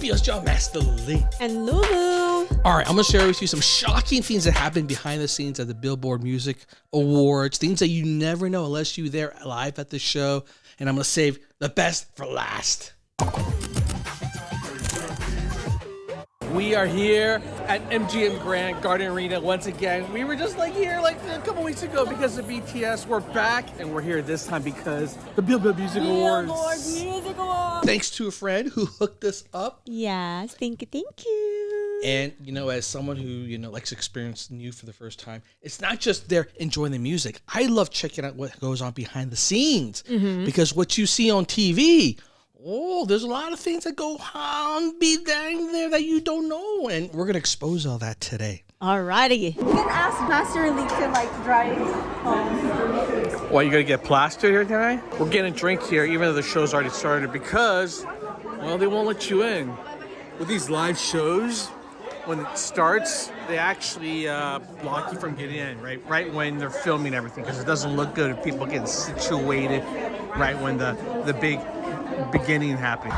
Scorpio's John Master Lee. And Lulu. All right, I'm going to share with you some shocking things that happen behind the scenes at the Billboard Music Awards. Things that you never know unless you're there live at the show. And I'm going to save the best for last. We are here at MGM Grand Garden Arena once again. We were just here a couple weeks ago because of BTS. We're back and we're here this time because the Billboard Music Awards. Music Awards. Thanks to a friend who hooked us up. Yes, thank you. And, as someone who, likes to experience new for the first time, it's not just there enjoying the music. I love checking out what goes on behind the scenes because what you see on TV, there's a lot of things that go on dang there that you don't know. And we're going to expose all that today. Alrighty. You can ask Master Lee to drive home. Why, you going to get plastered here tonight? We're getting a drink here even though the show's already started because, they won't let you in. With these live shows, when it starts, they actually block you from getting in, right when they're filming everything, because it doesn't look good if people getting situated right when the big beginning happening.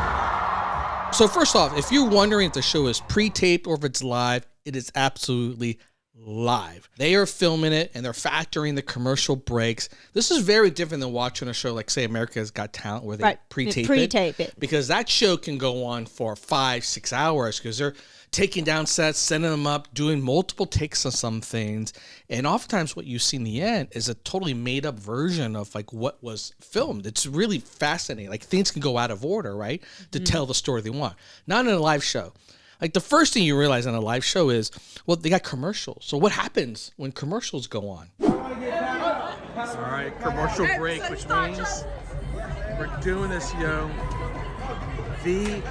So first off, if you're wondering if the show is pre-taped or if it's live, it is absolutely live. They are filming it and they're factoring the commercial breaks. This is very different than watching a show like, say, America's Got Talent, where they pre-tape it. Because that show can go on for 5-6 hours because they're taking down sets, sending them up, doing multiple takes on some things. And oftentimes what you see in the end is a totally made up version of what was filmed. It's really fascinating. Things can go out of order, right? To tell the story they want. Not in a live show. The first thing you realize on a live show is, they got commercials. So what happens when commercials go on? All right, commercial break, which means we're doing this, VIP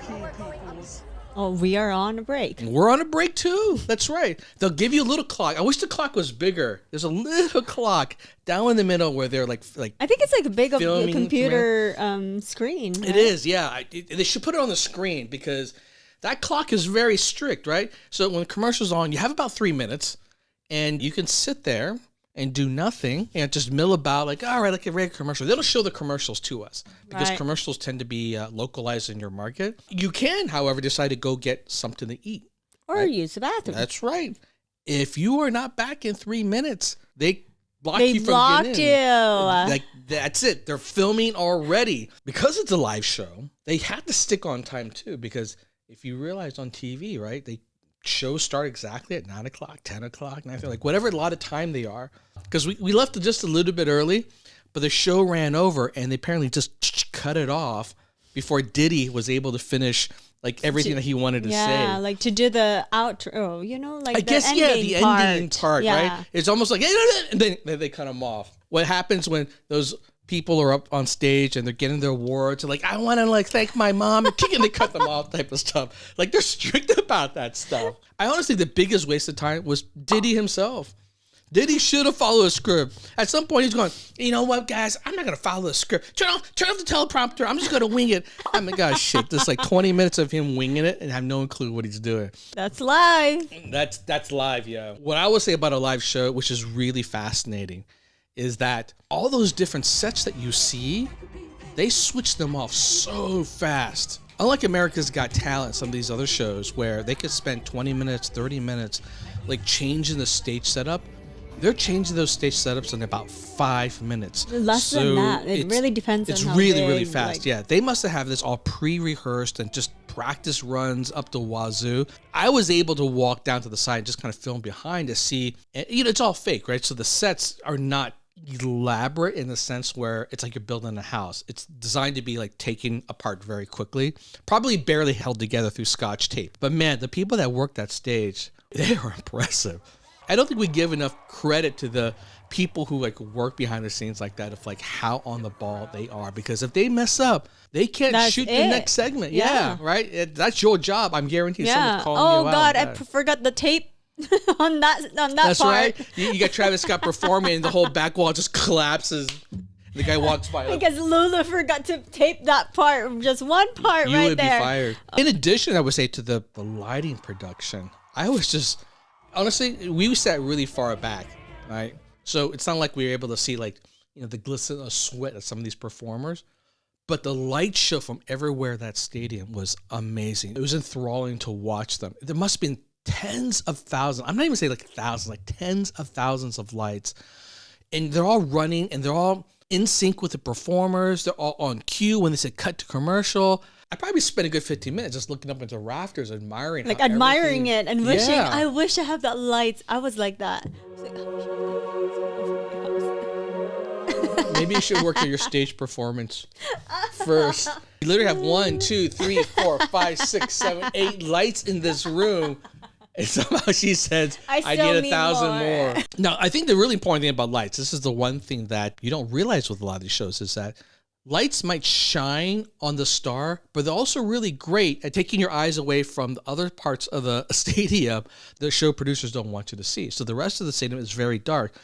peoples. Oh, we are on a break. We're on a break too. That's right. They'll give you a little clock. I wish the clock was bigger. There's a little clock down in the middle where they're like. I think it's a big computer screen. Right? It is, yeah. They should put it on the screen because that clock is very strict, right? So when the commercial's on, you have about 3 minutes, and you can sit there and do nothing and just mill about all right, like a regular commercial. They don't show the commercials to us because commercials tend to be localized in your market. You can, however, decide to go get something to eat. Or use the bathroom. That's right. If you are not back in 3 minutes, they block you from getting in. That's it. They're filming already. Because it's a live show, they have to stick on time too, because if you realize on TV, right, shows start exactly at 9 o'clock, 10 o'clock, 9 o'clock, whatever a lot of time they are. Because we left it just a little bit early, but the show ran over and they apparently just cut it off before Diddy was able to finish everything that he wanted to say. Yeah, to do the outro, I guess, the ending part, right? It's almost and then they cut him off. What happens when those people are up on stage and they're getting their awards and I want to thank my mom and they cut them off type of stuff. They're strict about that stuff. I honestly, the biggest waste of time was Diddy himself. Diddy should have followed a script. At some point he's going, you know what, guys, I'm not going to follow the script. Turn off the teleprompter. I'm just going to wing it. Oh my gosh, shit. This 20 minutes of him winging it and have no clue what he's doing. That's live. That's live, yeah. What I would say about a live show, which is really fascinating, is that all those different sets that you see, they switch them off so fast. Unlike America's Got Talent, some of these other shows where they could spend 20 minutes, 30 minutes, changing the stage setup, they're changing those stage setups in about 5 minutes. Less than that. It really depends on how big. It's really fast, yeah. They must have this all pre-rehearsed and just practice runs up the wazoo. I was able to walk down to the side and just kind of film behind to see, it's all fake, right? So the sets are not elaborate in the sense where it's you're building a house. It's designed to be taken apart very quickly, probably barely held together through Scotch tape. But man, the people that work that stage, they are impressive. I don't think we give enough credit to the people who work behind the scenes like that, of how on the ball they are, because if they mess up, they can't shoot the next segment. Yeah, right. That's your job. I'm guaranteed someone's calling you out. Oh God, I forgot the tape. on that That's part. Right. You got Travis Scott performing and the whole back wall just collapses. The guy walks by. Because Lula forgot to tape that part, just one part right there. You would be fired. In addition, I would say to the lighting production, I was just, honestly, we sat really far back, right? So it's not like we were able to see the glisten of sweat of some of these performers. But the light show from everywhere that stadium was amazing. It was enthralling to watch them. There must have been tens of thousands. I'm not even saying like thousands, like tens of thousands of lights. And they're all running and they're all in sync with the performers. They're all on cue when they said cut to commercial. I probably spent a good 15 minutes just looking up into the rafters, admiring Like how admiring everything- it and wishing, Yeah. I wish I have that lights. I was like that. I was like, oh, Maybe you should work on your stage performance first. You literally have 1, 2, 3, 4, 5, 6, 7, 8 lights in this room. And somehow she says, I I still need need 1,000 more. more. Now, I think the really important thing about lights, this is the one thing that you don't realize with a lot of these shows, is that lights might shine on the star, but they're also really great at taking your eyes away from the other parts of the stadium that show producers don't want you to see. So the rest of the stadium is very dark.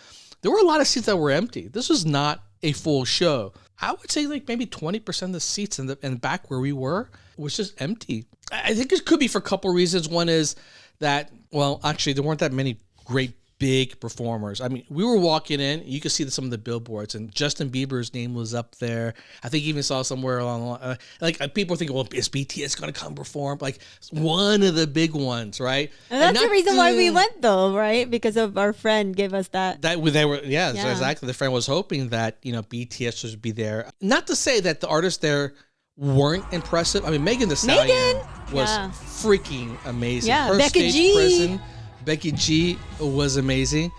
There were a lot of seats that were empty. This was not a full show. I would say like maybe 20% of the seats in the back where we were was just empty. I think it could be for a couple reasons. One is that, well, actually, there weren't that many great big performers. I mean, we were walking in, you could see some of the billboards, and Justin Bieber's name was up there. I think you even saw somewhere along, people think, well, is BTS going to come perform? Like, one of the big ones, right? and that's the not reason why we went though, right? Because of our friend gave us that. They were, Yeah. exactly. The friend was hoping that, BTS would be there. Not to say that the artists there weren't impressive. I mean, Megan Thee Stallion was Yeah. freaking amazing. Yeah, Her Becky stage G. presence, Becky G was amazing.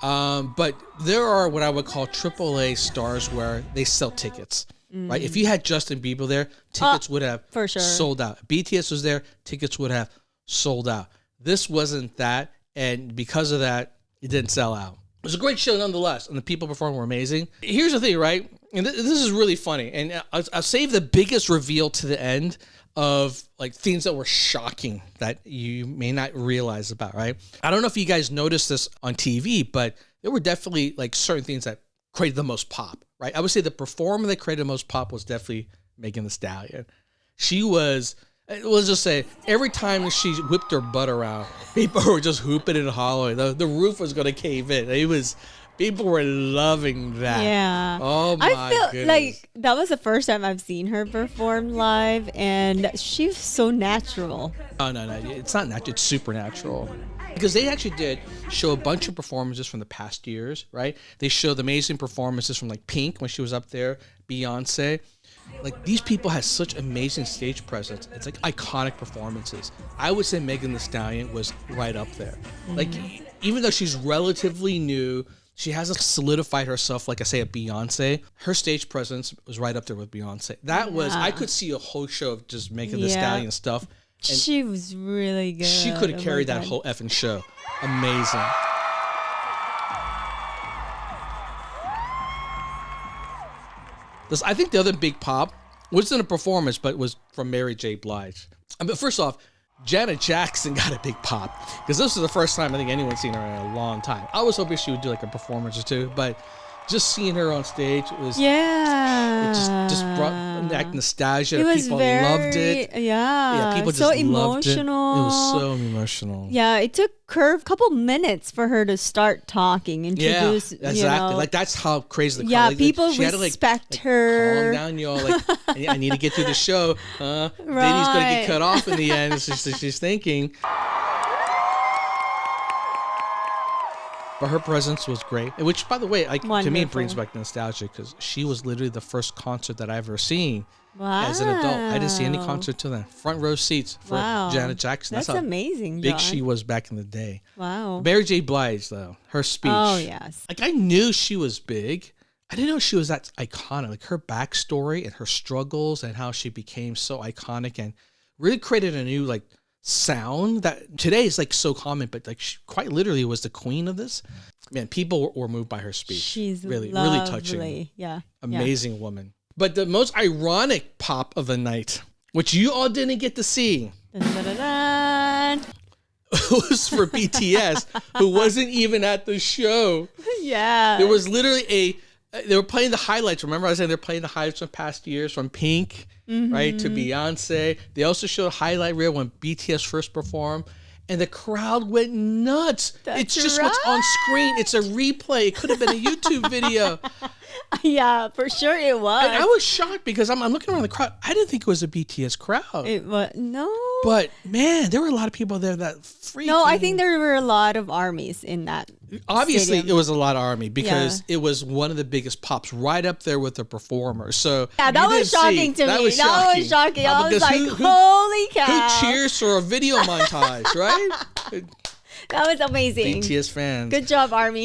But there are what I would call AAA stars where they sell tickets, right? If you had Justin Bieber there, tickets would have for sure. sold out. BTS was there, tickets would have sold out. This wasn't that, and because of that, it didn't sell out. It was a great show nonetheless, and the people performing were amazing. Here's the thing, right? And this is really funny, and I'll save the biggest reveal to the end of like things that were shocking that you may not realize about, right? I don't know if you guys noticed this on TV, but there were definitely like certain things that created the most pop, right? I would say the performer that created the most pop was definitely Megan Thee Stallion. She was, let's just say, every time she whipped her butt around, people were just hooping and hollering. The roof was going to cave in. People were loving that. Yeah. Oh my I feel goodness. like that was the first time I've seen her perform live, and she's so natural. No. It's not natural. It's supernatural. Because they actually did show a bunch of performances from the past years, right? They showed amazing performances from like Pink when she was up there, Beyonce. Like these people had such amazing stage presence. It's like iconic performances. I would say Megan Thee Stallion was right up there. Like even though she's relatively new, she hasn't solidified herself, like I say, at Beyonce. Her stage presence was right up there with Beyonce. That was, I could see a whole show of just Megan Thee Stallion stuff. And She was really good. she could have Oh my carried that God. whole effing show. Amazing. I think the other big pop wasn't a performance, but was from Mary J. Blige. But first off, Janet Jackson got a big pop because this was the first time I think anyone's seen her in a long time. I was hoping she would do like a performance or two, but just seeing her on stage was Yeah. it just brought back nostalgia. It was People very, loved it. Yeah. People just so loved emotional. it. It was so emotional. Yeah, it took her a couple minutes for her to start talking, introduce, exactly. you know. Like that's how crazy the crowd. Yeah, like, people she had to, respect her. Calm down, y'all. Like I need to get through the show. Then he's gonna get Right. cut off in the end. She's thinking. But her presence was great, which, by the way, to me, Wonderful. it brings back nostalgia because she was literally the first concert that I've ever seen Wow. as an adult. I didn't see any concert till then. Front row seats for Wow. Janet Jackson. That's how amazing, big John. she was back in the day. Wow. Mary J. Blige, though, her speech. Oh, yes. Like, I knew she was big. I didn't know she was that iconic. Like, her backstory and her struggles and how she became so iconic and really created a new, like, sound that today is, like, so common, but, like, she quite literally was the queen of this. Man, people were moved by her speech. She's really lovely. touching. Yeah. Amazing woman. But the most ironic pop of the night, which you all didn't get to see, Dun, dun, dun, dun. was for BTS, who wasn't even at the show. Yeah. There was literally they were playing the highlights. Remember I was saying they're playing the highlights from past years, from Pink, right, to Beyonce. They also showed a highlight reel when BTS first performed. And the crowd went nuts. That's It's just what's on screen. It's a replay. It could have been a YouTube video. Yeah, for sure it was. And I was shocked because I'm looking around the crowd. I didn't think it was a BTS crowd. It was no. But man, there were a lot of people there that freaking. No, I think there were a lot of armies in that. Obviously, stadium. it was a lot of ARMY because it was one of the biggest pops right up there with the performers. So Yeah, that was shocking to me. That was shocking. I was like, holy cow. Who cheers for a video montage, right? That was amazing. BTS fans. Good job, Army.